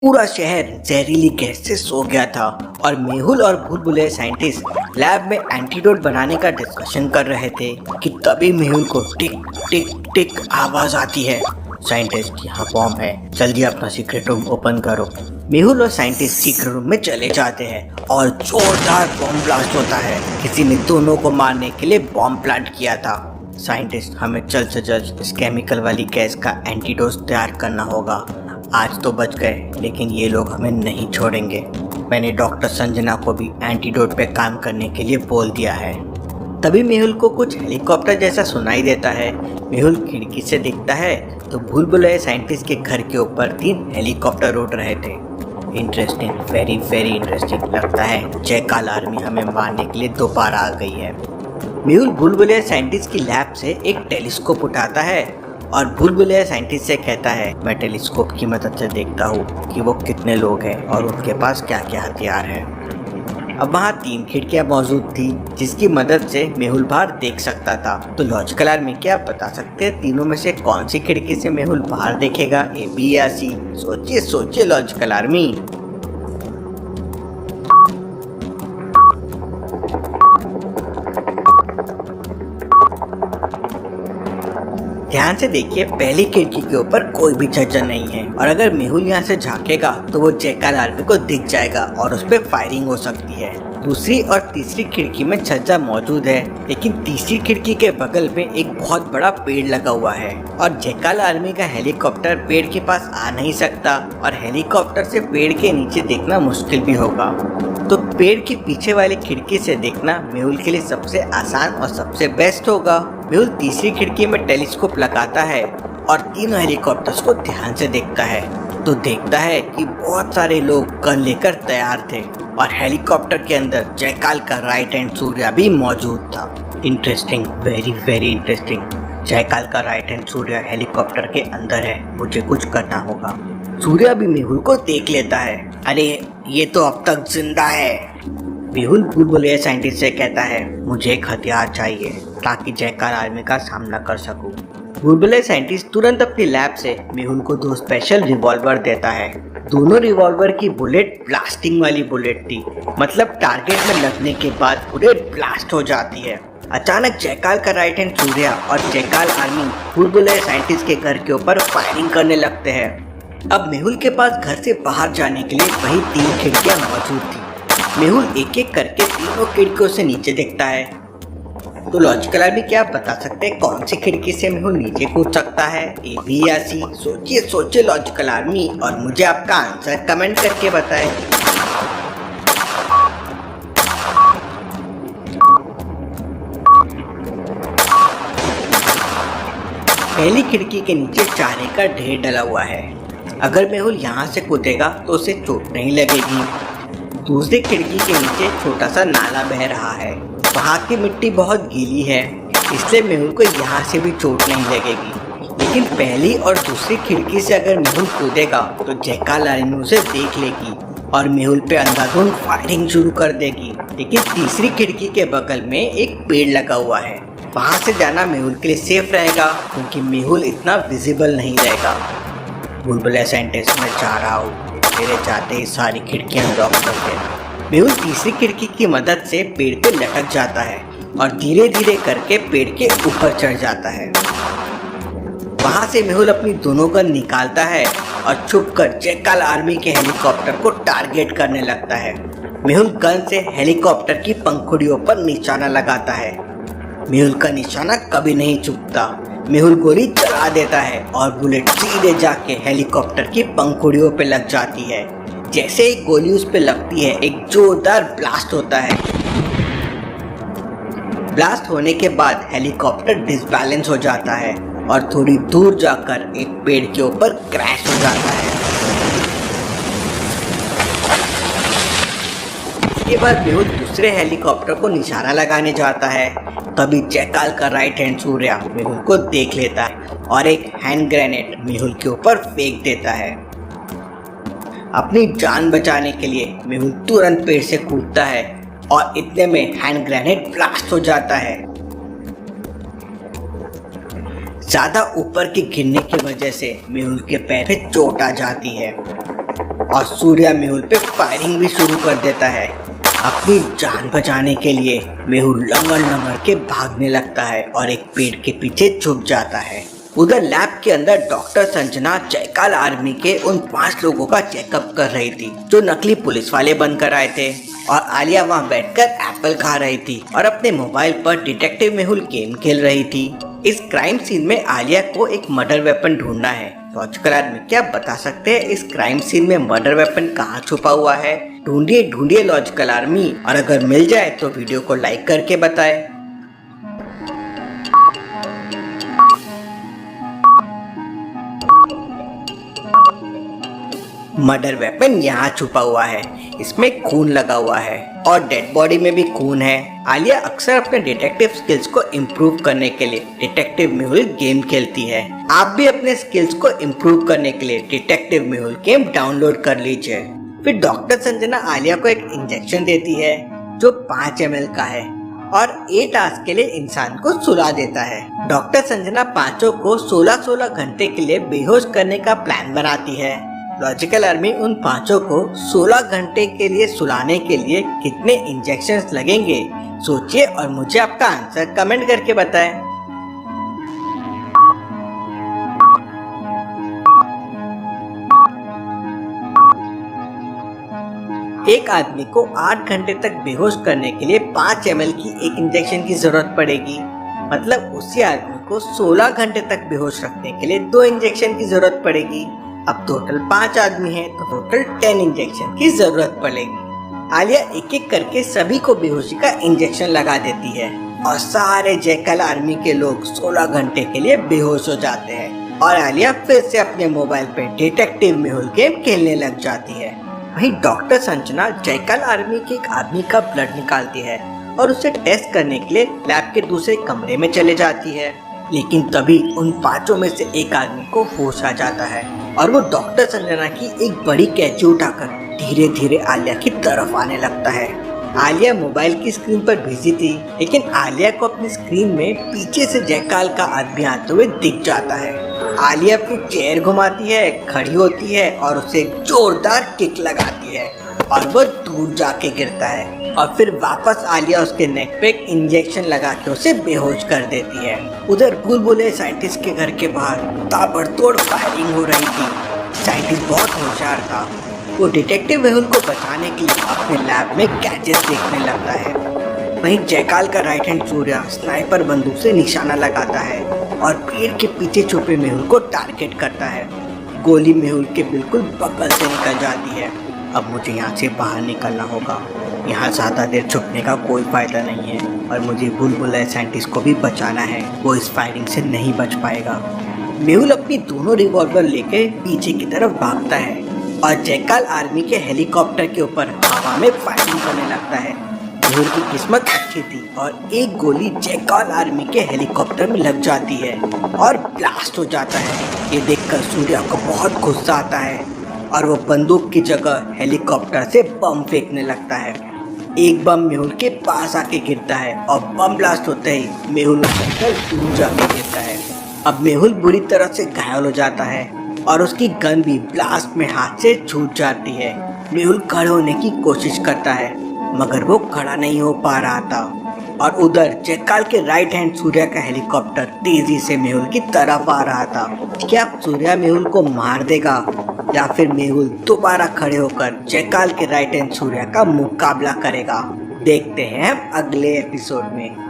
पूरा शहर जहरीली गैस से सो गया था और मेहुल और भूलभुलैया साइंटिस्ट लैब में एंटीडोट बनाने का डिस्कशन कर रहे थे कि तभी मेहुल को टिक टिक टिक आवाज आती है। साइंटिस्ट, यहाँ बॉम्ब है, जल्दी अपना सीक्रेट रूम ओपन करो। मेहुल और साइंटिस्ट सीक्रेट रूम में चले जाते हैं और जोरदार बॉम्ब ब्लास्ट होता है। किसी ने दोनों को मारने के लिए बॉम्ब प्लांट किया था। साइंटिस्ट, हमें जल्द से जल्द इस केमिकल वाली गैस का एंटीडोट तैयार करना होगा। आज तो बच गए, लेकिन ये लोग हमें नहीं छोड़ेंगे। मैंने डॉक्टर संजना को भी एंटीडोट पे काम करने के लिए बोल दिया है। तभी मेहुल को कुछ हेलीकॉप्टर जैसा सुनाई देता है। मेहुल खिड़की से देखता है तो भूलभुलैया साइंटिस्ट के घर के ऊपर 3 हेलीकॉप्टर उड़ रहे थे। Interesting, very very interesting. लगता है जयकाल आर्मी हमें मारने के लिए दोबारा आ गई है। मेहुल भूलभुलैया साइंटिस्ट की लैब से एक टेलीस्कोप उठाता है और भूलभुलैया साइंटिस्ट से कहता है, मैं टेलीस्कोप की मदद से देखता हूँ कि वो कितने लोग हैं और उनके पास क्या क्या हथियार हैं। अब वहाँ 3 खिड़कियाँ मौजूद थी जिसकी मदद से मेहुल बाहर देख सकता था। तो लॉजिकल आर्मी, क्या आप बता सकते हैं तीनों में से कौन सी खिड़की से मेहुल बाहर देखेगा, ए, बी या सी? सोचिए सोचिए लॉजिकल आर्मी। ध्यान से देखिए, पहली खिड़की के ऊपर कोई भी छज्जा नहीं है और अगर मेहुल यहाँ से झांकेगा तो वो जयकाल आर्मी को दिख जाएगा और उस पर फायरिंग हो सकती है। दूसरी और तीसरी खिड़की में छज्जा मौजूद है, लेकिन तीसरी खिड़की के बगल में एक बहुत बड़ा पेड़ लगा हुआ है और जयकाल आर्मी का हेलीकॉप्टर पेड़ के पास आ नहीं सकता और हेलीकॉप्टर से पेड़ के नीचे देखना मुश्किल भी होगा। तो पेड़ के पीछे वाली खिड़की से देखना मेहुल के लिए सबसे आसान और सबसे बेस्ट होगा। मेहुल तीसरी खिड़की में टेलीस्कोप लगाता है और तीनों हेलीकॉप्टर्स को ध्यान से देखता है तो देखता है कि बहुत सारे लोग गन लेकर तैयार थे और हेलीकॉप्टर के अंदर जयकाल का राइट हैंड सूर्या भी मौजूद था। Interesting, very very interesting. Jaikal का राइट हैंड सूर्या हेलीकॉप्टर के अंदर है, मुझे कुछ करना होगा। सूर्या भी मेहुल को देख लेता है। अरे ये तो अब तक जिंदा है। मेहुल भूलभुलैया साइंटिस्ट से कहता है, मुझे एक हथियार चाहिए ताकि जयकाल आर्मी का सामना कर सकूं। भूलभुलैया साइंटिस्ट तुरंत अपनी लैब से मेहुल को 2 स्पेशल रिवॉल्वर देता है। दोनों रिवॉल्वर की बुलेट ब्लास्टिंग वाली बुलेट थी, मतलब टारगेट में लगने के बाद बुलेट ब्लास्ट हो जाती है। अचानक जयकाल का राइट हैंड सूर्या और जयकाल आर्मी भूलभुलैया साइंटिस्ट के घर के ऊपर फायरिंग करने लगते हैं। अब मेहुल के पास घर से बाहर जाने के लिए वही 3 खिड़कियां मौजूद थी। मेहुल एक एक करके तीनों खिड़कियों से नीचे देखता है। तो लॉजिकल आर्मी, क्या आप बता सकते हैं कौन सी खिड़की से मेहुल नीचे कूद सकता है, ए, बी या सी? सोचिए सोचिए लॉजिकल आर्मी और मुझे आपका आंसर कमेंट करके बताएं। पहली खिड़की के नीचे चारे का ढेर डला हुआ है। अगर मेहुल यहाँ से कूदेगा तो उसे चोट नहीं लगेगी। दूसरी खिड़की के नीचे छोटा सा नाला बह रहा है, वहाँ की मिट्टी बहुत गीली है, इसलिए मेहुल को यहाँ से भी चोट नहीं लगेगी। लेकिन पहली और दूसरी खिड़की से अगर मेहुल कूदेगा तो जयकाल आर्मी उसे देख लेगी और मेहुल पे अंधाधुंध फायरिंग शुरू कर देगी। लेकिन तीसरी खिड़की के बगल में एक पेड़ लगा हुआ है, वहाँ से जाना मेहुल के लिए सेफ रहेगा क्योंकि मेहुल इतना विजिबल नहीं रहेगा। भूलभुलैया साइंटिस्ट, मैं जा रहा हूँ, मेरे जाते ही सारी खिड़कियाँ लॉक कर दे। मेहुल तीसरी खिड़की की मदद से पेड़ पे लटक जाता है और धीरे धीरे करके पेड़ के ऊपर चढ़ जाता है। वहाँ से मेहुल अपनी दोनों गन निकालता है और छुपकर जयकाल आर्मी के हेलीकॉप्टर को टारगेट करने लगता है। मेहुल गन से हेलीकॉप्टर की पंखुड़ियों पर निशाना लगाता है। मेहुल का निशाना कभी नहीं चूकता। मेहुल गोली चला देता है और बुलेट सीधे जाके हेलीकॉप्टर की पंखुड़ियों पे लग जाती है। जैसे ही गोली उस पे लगती है, एक जोरदार ब्लास्ट होता है। ब्लास्ट होने के बाद हेलीकॉप्टर डिसबैलेंस हो जाता है और थोड़ी दूर जाकर एक पेड़ के ऊपर क्रैश हो जाता है। इसके बाद मेहुल दूसरे हेलीकॉप्टर को निशाना लगाने जाता है। तभी जयकाल का राइट हैंड सूर्या मेहुल को देख लेता है और एक हैंड ग्रेनेड मेहुल के ऊपर फेंक देता है। अपनी जान बचाने के लिए मेहुल तुरंत पेड़ से कूदता है और इतने में हैंड ग्रेनेड ब्लास्ट हो जाता है। ज्यादा ऊपर के गिरने की वजह से मेहुल के पैर पे चोट आ जाती है। और सूर्या मेहुल पे फायरिंग भी शुरू कर देता है। अपनी जान बचाने के लिए मेहुल लंगड़ लंगड़ के भागने लगता है और एक पेड़ के पीछे छुप जाता है। उधर लैब के अंदर डॉक्टर संजना जयकाल आर्मी के उन 5 लोगों का चेकअप कर रही थी जो नकली पुलिस वाले बनकर आए थे, और आलिया वहाँ बैठकर एप्पल खा रही थी और अपने मोबाइल पर डिटेक्टिव मेहुल गेम खेल रही थी। इस क्राइम सीन में आलिया को एक मर्डर वेपन ढूंढना है। लॉजिकल आर्मी क्या बता सकते हैं इस क्राइम सीन में मर्डर वेपन कहाँ छुपा हुआ है? ढूंढिए ढूंढिए लॉजिकल आर्मी, और अगर मिल जाए तो वीडियो को लाइक करके बताएं। मर्डर वेपन यहाँ छुपा हुआ है, इसमें खून लगा हुआ है और डेड बॉडी में भी खून है। आलिया अक्सर अपने डिटेक्टिव स्किल्स को इम्प्रूव करने के लिए डिटेक्टिव मेहुल गेम खेलती है। आप भी अपने स्किल्स को इम्प्रूव करने के लिए डिटेक्टिव मेहुल गेम डाउनलोड कर लीजिए। फिर डॉक्टर संजना आलिया को एक इंजेक्शन देती है जो 5 ml का है और 8 आवर्स के लिए इंसान को सुला देता है। डॉक्टर संजना पांचों को 16-16 घंटे के लिए बेहोश करने का प्लान बनाती है। लॉजिकल आर्मी उन 5 को 16 घंटे के लिए सुलाने के लिए कितने इंजेक्शंस लगेंगे सोचिए और मुझे आपका आंसर कमेंट करके बताएं। एक आदमी को 8 घंटे तक बेहोश करने के लिए 5 ml की एक इंजेक्शन की जरूरत पड़ेगी, मतलब उसी आदमी को 16 घंटे तक बेहोश रखने के लिए 2 इंजेक्शन की जरूरत पड़ेगी। अब टोटल 5 आदमी हैं तो टोटल 10 इंजेक्शन की जरूरत पड़ेगी। आलिया एक एक करके सभी को बेहोशी का इंजेक्शन लगा देती है और सारे जयकाल आर्मी के लोग 16 घंटे के लिए बेहोश हो जाते हैं और आलिया फिर से अपने मोबाइल पे डिटेक्टिव मेहुल गेम खेलने लग जाती है। वहीं डॉक्टर संजना जयकाल आर्मी के एक आदमी का ब्लड निकालती है और उसे टेस्ट करने के लिए लैब के दूसरे कमरे में चले जाती है, लेकिन तभी उन 5 में से एक आदमी को होश आ जाता है और वो डॉक्टर संजना की एक बड़ी कैंची उठाकर धीरे धीरे आलिया की तरफ आने लगता है। आलिया मोबाइल की स्क्रीन पर बिजी थी, लेकिन आलिया को अपनी स्क्रीन में पीछे से जयकाल का आदमी आते हुए दिख जाता है। आलिया अपनी चेयर घुमाती है, खड़ी होती है और उसे जोरदार किक लगाती है और वो दूर जाके गिरता है और फिर वापस आलिया उसके नेक पे एक इंजेक्शन लगा के उसे बेहोश कर देती है। उधर बुलबुले साइंटिस्ट के घर के बाहर ताबड़तोड़ फायरिंग हो रही थी। साइंटिस्ट बहुत होशियार था, वो डिटेक्टिव मेहुल को बचाने के लिए अपने लैब में गैजेट्स देखने लगता है। वहीं जयकाल का राइट हैंड सूर्या स्नाइपर बंदूक से निशाना लगाता है और पेड़ के पीछे छुपे मेहुल को टारगेट करता है। गोली मेहुल के बिल्कुल बगल से निकल जाती है। अब मुझे यहाँ से बाहर निकलना होगा, यहाँ ज़्यादा देर छुपने का कोई फायदा नहीं है और मुझे बुलबुल साइंटिस्ट को भी बचाना है, वो इस फायरिंग से नहीं बच पाएगा। मेहुल अपनी दोनों रिवॉल्वर लेके पीछे की तरफ भागता है और जयकाल आर्मी के हेलीकॉप्टर के ऊपर हवा में फायरिंग करने लगता है। मेहुल की किस्मत अच्छी थी और एक गोली जयकाल आर्मी के हेलीकॉप्टर में लग जाती है और ब्लास्ट हो जाता है। ये देखकर सूर्या को बहुत गुस्सा आता है और वो बंदूक की जगह हेलीकॉप्टर से बम फेंकने लगता है। एक बम मेहुल के पास आके गिरता है और बम ब्लास्ट होते ही मेहुल उछलकर दूर जाके गिरता है। अब मेहुल बुरी तरह से घायल हो जाता है और उसकी गन भी ब्लास्ट में हाथ से छूट जाती है। मेहुल खड़े होने की कोशिश करता है मगर वो खड़ा नहीं हो पा रहा था और उधर जयकाल के राइट हैंड सूर्या का हेलीकॉप्टर तेजी से मेहुल की तरफ आ रहा था। क्या सूर्या मेहुल को मार देगा या फिर मेहुल दोबारा खड़े होकर जयकाल के राइट हैंड सूर्या का मुकाबला करेगा? देखते हैं अगले एपिसोड में।